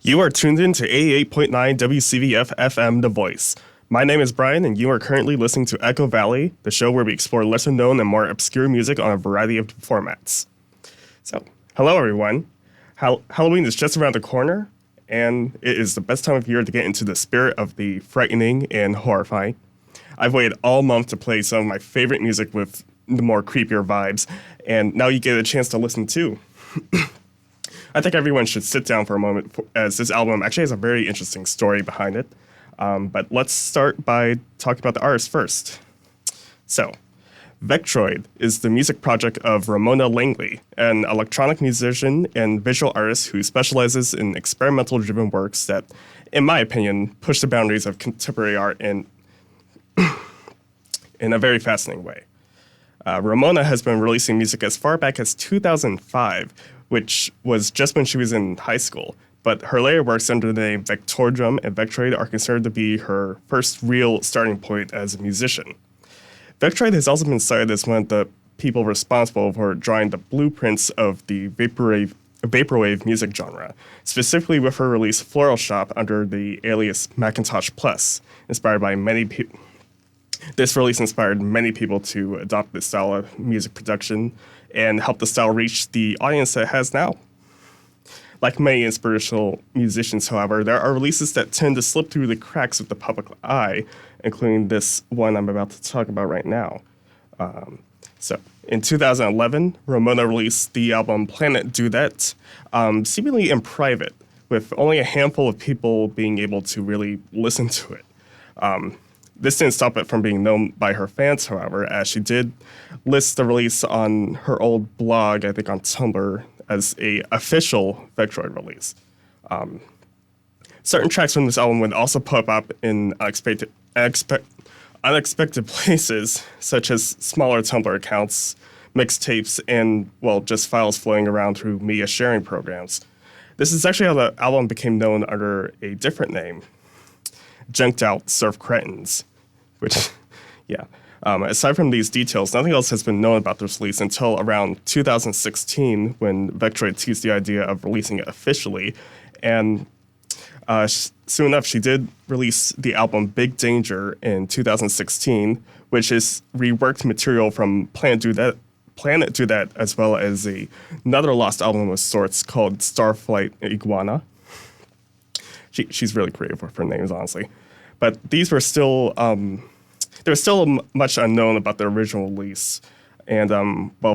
You are tuned in to 88.9 WCVF FM The Voice. My name is Brian, and you are currently listening to Echo Valley, the show where we explore lesser known and more obscure music on a variety of formats. So, hello everyone. Halloween is just around the corner, and it is the best time of year to get into the spirit of the frightening and horrifying. I've waited all month to play some of my favorite music with the more creepier vibes, and now you get a chance to listen too. I think everyone should sit down for a moment, as this album actually has a very interesting story behind it. But let's start by talking about the artist first. So, Vektroid is the music project of Ramona Langley, an electronic musician and visual artist who specializes in experimental-driven works that, in my opinion, push the boundaries of contemporary art in a very fascinating way. Ramona has been releasing music as far back as 2005, which was just when she was in high school. But her later works under the name Vektroid and Vektroid are considered to be her first real starting point as a musician. Vektroid has also been cited as one of the people responsible for drawing the blueprints of the vaporwave music genre, specifically with her release Floral Shop under the alias Macintosh Plus, inspired by many people. This release inspired many people to adopt this style of music production and helped the style reach the audience that it has now. Like many inspirational musicians, however, there are releases that tend to slip through the cracks of the public eye, including this one I'm about to talk about right now. So, in 2011, Ramona released the album Planet Dudette, seemingly in private, with only a handful of people being able to really listen to it. This didn't stop it from being known by her fans, however, as she did list the release on her old blog, I think on Tumblr, as a official Vektroid release. Certain tracks from this album would also pop up in unexpected places, such as smaller Tumblr accounts, mixtapes, and, well, just files floating around through media sharing programs. This is actually how the album became known under a different name, Junked Out Surf Cretins, which, yeah. Aside from these details, nothing else has been known about this release until around 2016, when Vektroid teased the idea of releasing it officially. And soon enough, she did release the album Big Danger in 2016, which is reworked material from Planet Dudette, as well as another lost album of sorts called Starflight Iguana. She's really creative with her names, honestly. But these were still, there was still much unknown about the original release. And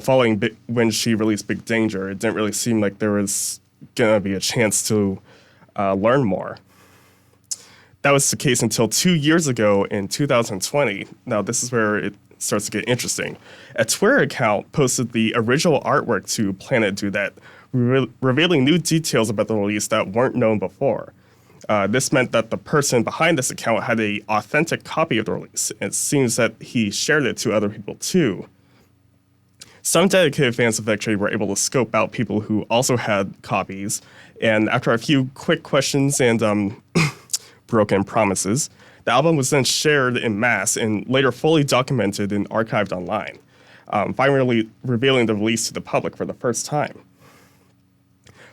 following when she released Big Danger, it didn't really seem like there was going to be a chance to learn more. That was the case until 2 years ago in 2020. Now, this is where it starts to get interesting. A Twitter account posted the original artwork to Planet Dudette, revealing new details about the release that weren't known before. This meant that the person behind this account had an authentic copy of the release. It seems that he shared it to other people too. Some dedicated fans of Vektroid were able to scope out people who also had copies, and after a few quick questions and broken promises, the album was then shared en masse and later fully documented and archived online, finally revealing the release to the public for the first time.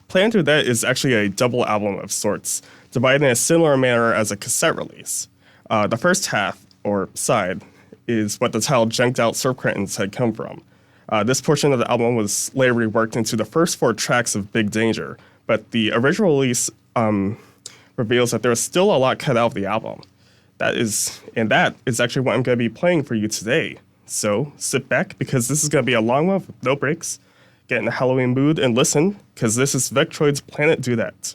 Planet Dudette is actually a double album of sorts, divided in a similar manner as a cassette release. The first half, or side, is what the title Junked Out Surf Cretins had come from. This portion of the album was later reworked into the first 4 tracks of Big Danger, but the original release reveals that there is still a lot cut out of the album. That is actually what I'm going to be playing for you today. So sit back, because this is going to be a long one with no breaks. Get in the Halloween mood and listen, because this is Vektroid's Planet Dudette.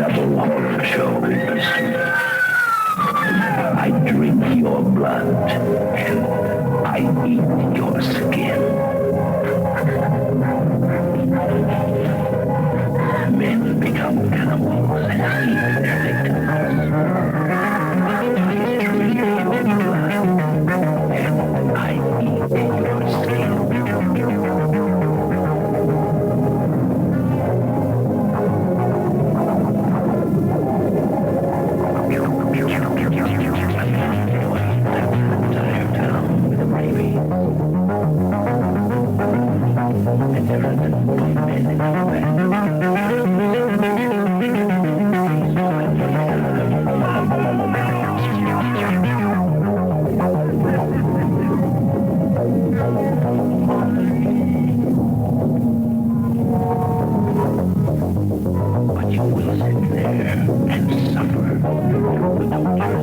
Double horror show in history. I drink your blood and I eat your skin. Men become cannibals and eat their victims. I drink your blood and I eat your skin. But you will sit there and suffer without your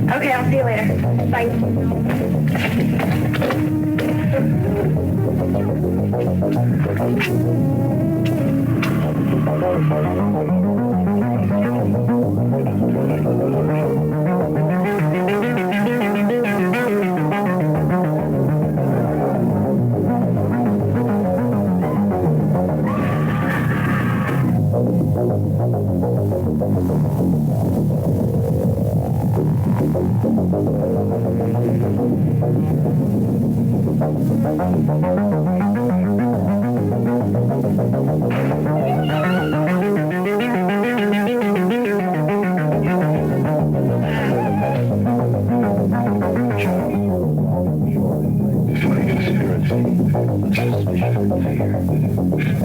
Okay, I'll see you later.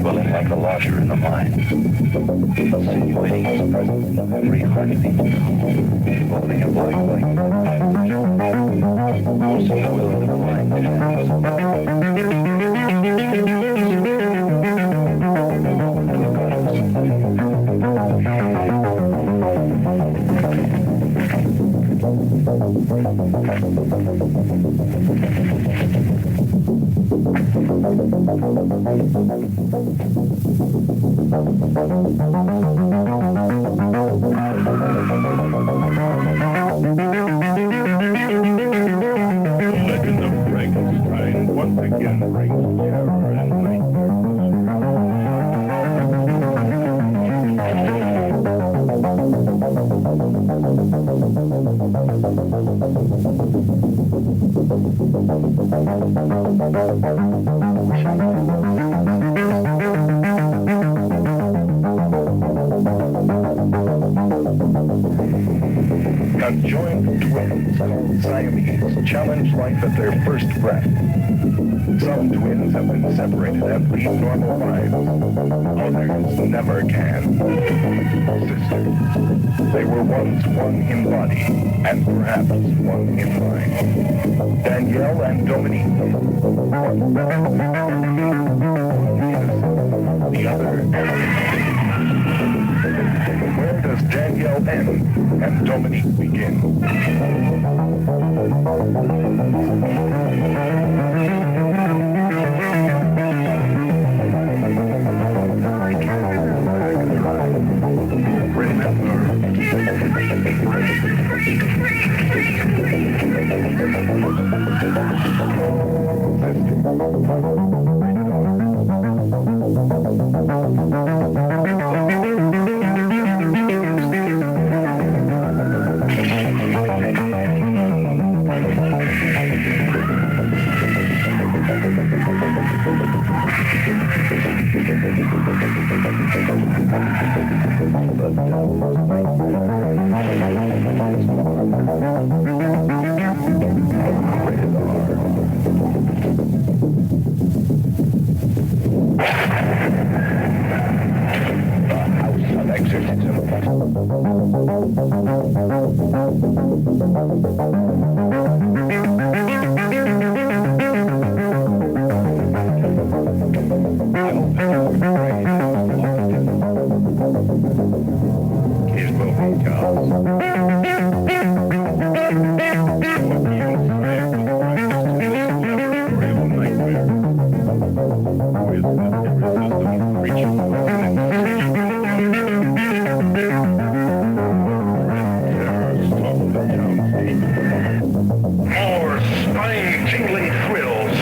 Dwelling like a lodger in the mind, insinuating the presence of every heartbeat, holding a voice like also the will of the blind Legend of Frankenstein once again brings terror and nightmare. Conjoined twins called Siamese challenge life at their first breath. Some twins have been separated and lead normal lives. Others never can. Sisters. They were once one in body, and perhaps one in mind. Danielle and Dominique. The other. Where does Danielle end and Dominique begin? Remember. Of exorcism. His moving comes. More spine-tingling thrills.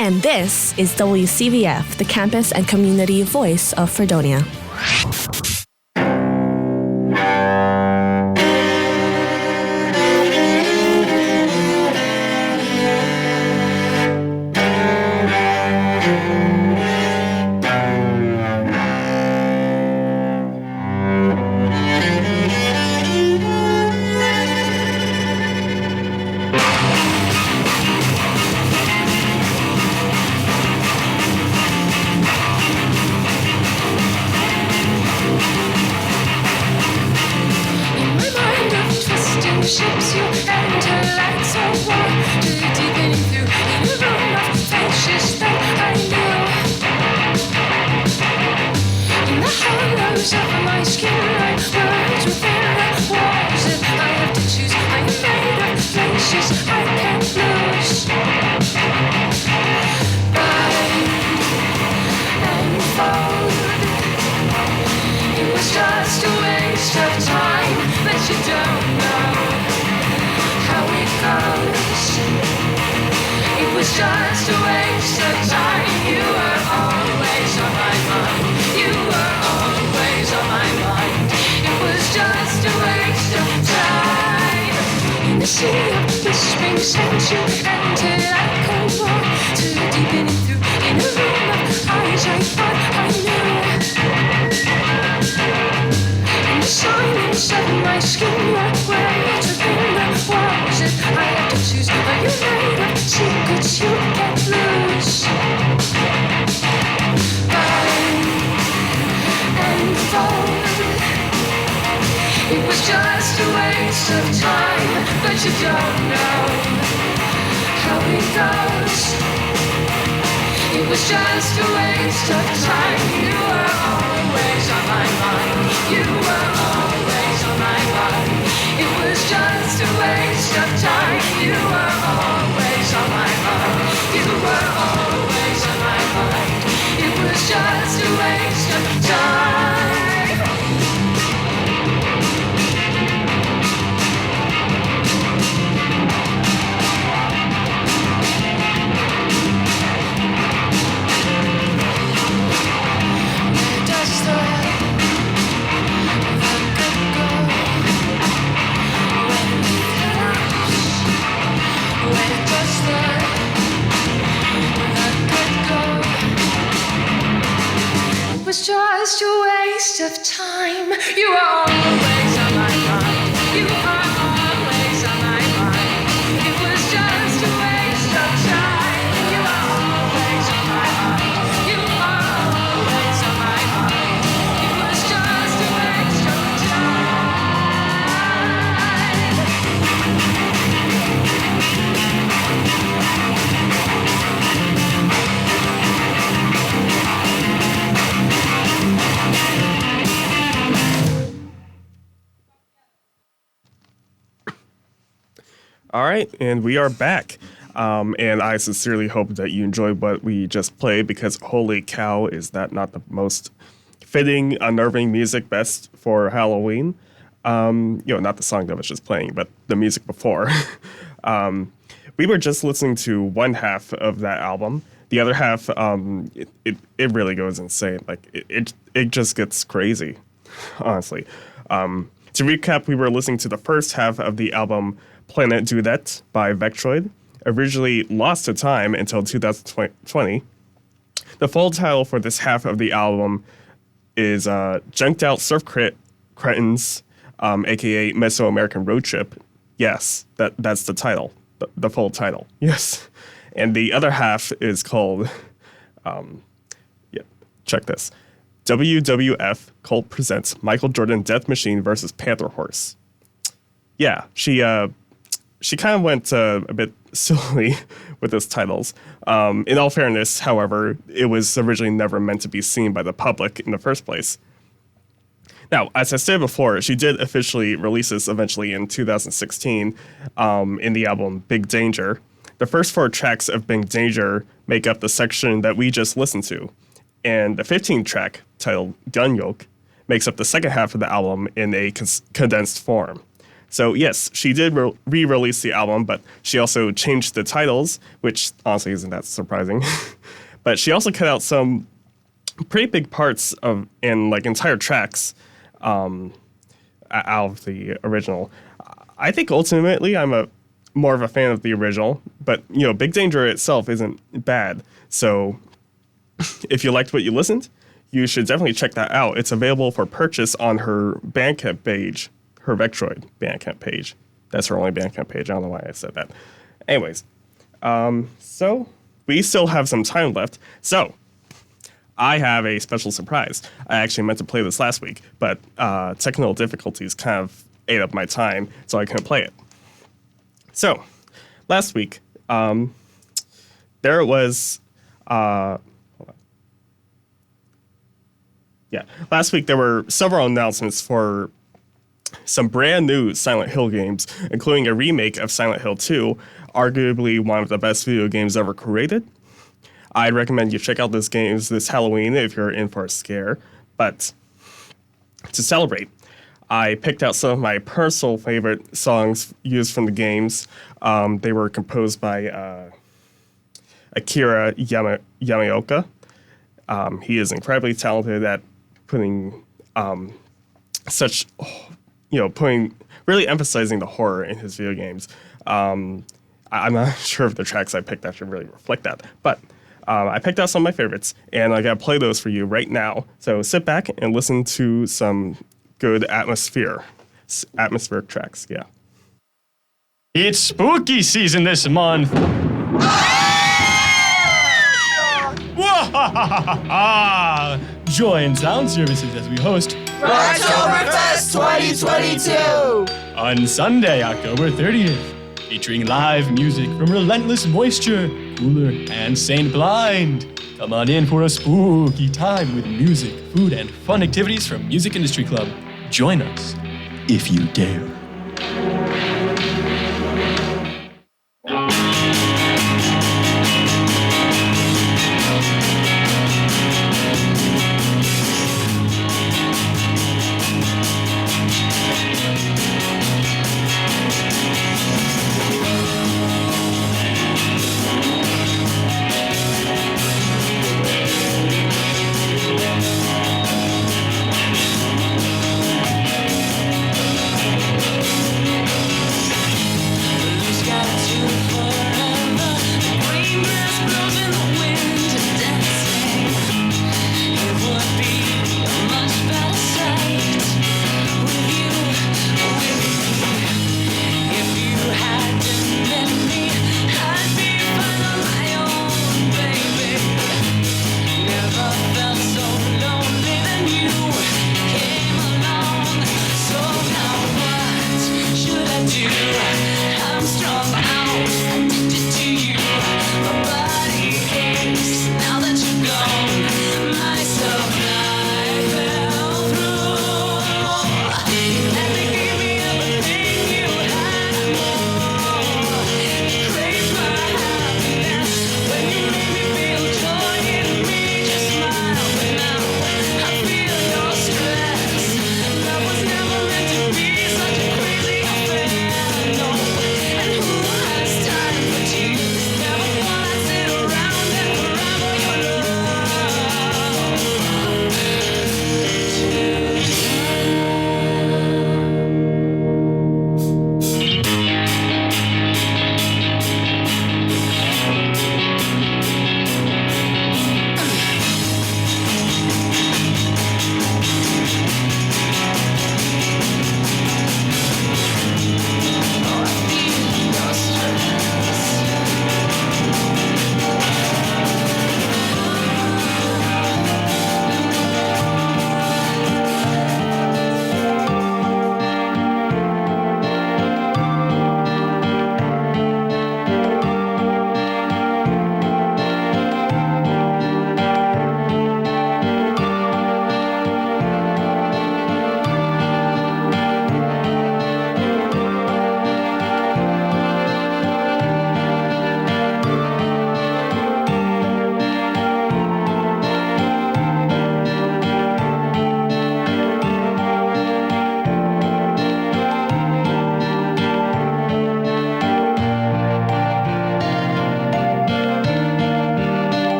And this is WCVF, the campus and community voice of Fredonia. Ships you enter like so warm, deepening through in a room of faces that I knew. In the hollows of my skin, like words within the walls that I have to choose. I am made of places I can't lose. Bind and fold. It was just a waste of time, but you don't know how it goes. It was just a waste of time. You were always on my mind. You were always on my mind. It was just a waste of time. In the sea of whispering sounds you entered like a wall, too deep in it through in a room of eyes I thought I knew. In the silence of my skin, like words within the walls that I have to choose. Are you made of secrets you can't lose? Bind and fold. It was just a waste of time, but you don't know how it goes. It was just a waste of time. You were always on my mind. You were always on my mind. It was just a waste of time. You were always on my mind. You were always on my mind. It was just a waste of time. It was just a waste of time. You are always on my mind. You are always on my mind. It was just a waste of time. You are always on my mind. You are always on my mind. It was just a waste of time. All right, and we are back. And I sincerely hope that you enjoyed what we just played because holy cow, is that not the most fitting, unnerving music best for Halloween? Not the song that was just playing, but the music before. We were just listening to one half of that album. The other half, it really goes insane. Like it just gets crazy, honestly. To recap, we were listening to the first half of the album Planet Dudette by Vektroid, originally Lost to Time until 2020. The full title for this half of the album is Junked Out Surf Cretins, aka Mesoamerican Road Trip. Yes, that's the title, the full title. Yes. And the other half is called, check this. WWF Cult presents Michael Jordan Death Machine versus Panther Horse. Yeah, she kind of went a bit silly with those titles. In all fairness, however, it was originally never meant to be seen by the public in the first place. Now, as I said before, she did officially release this eventually in 2016 in the album Big Danger. The first 4 tracks of Big Danger make up the section that we just listened to. And the 15th track, titled Gun Yoke, makes up the second half of the album in a condensed form. So yes, she did re-release the album, but she also changed the titles, which honestly isn't that surprising. But she also cut out some pretty big parts and entire tracks out of the original. I think ultimately I'm more of a fan of the original, but Big Danger itself isn't bad. So if you liked what you listened, you should definitely check that out. It's available for purchase on her Bandcamp page, her Vektroid Bandcamp page. That's her only Bandcamp page. I don't know why I said that. Anyways, so we still have some time left. So I have a special surprise. I actually meant to play this last week, but technical difficulties kind of ate up my time, so I couldn't play it. So last week, there was... last week there were several announcements for some brand new Silent Hill games, including a remake of Silent Hill 2, arguably one of the best video games ever created. I'd recommend you check out those games this Halloween if you're in for a scare. But to celebrate, I picked out some of my personal favorite songs used from the games. They were composed by Akira Yamaoka. He is incredibly talented at putting really emphasizing the horror in his video games. I'm not sure if the tracks I picked actually really reflect that, but I picked out some of my favorites, and I gotta play those for you right now. So sit back and listen to some good atmospheric tracks. Yeah. It's spooky season this month. Join Sound Services as we host Oktoberfest 2022 on Sunday, October 30th, featuring live music from Relentless Moisture, Cooler, and Saint Blind. Come on in for a spooky time with music, food, and fun activities from Music Industry Club. Join us if you dare.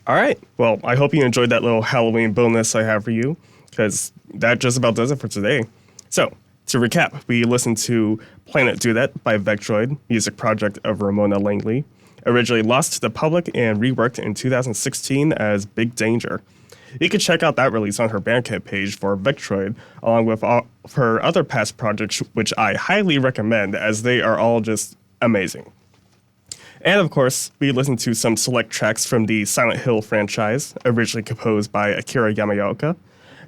All right. Well, I hope you enjoyed that little Halloween bonus I have for you, because that just about does it for today. So, to recap, we listened to Planet Dudette by Vektroid, music project of Ramona Langley, originally lost to the public and reworked in 2016 as Big Danger. You can check out that release on her Bandcamp page for Vektroid, along with all of her other past projects, which I highly recommend, as they are all just amazing. And of course, we listened to some select tracks from the Silent Hill franchise, originally composed by Akira Yamaoka,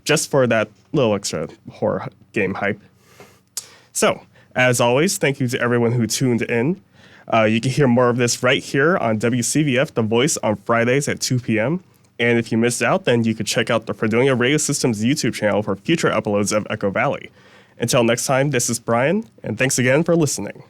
just for that little extra horror game hype. So, as always, thank you to everyone who tuned in. You can hear more of this right here on WCVF The Voice on Fridays at 2 p.m. And if you missed out, then you could check out the Fredonia Radio System's YouTube channel for future uploads of Echo Valley. Until next time, this is Brian, and thanks again for listening.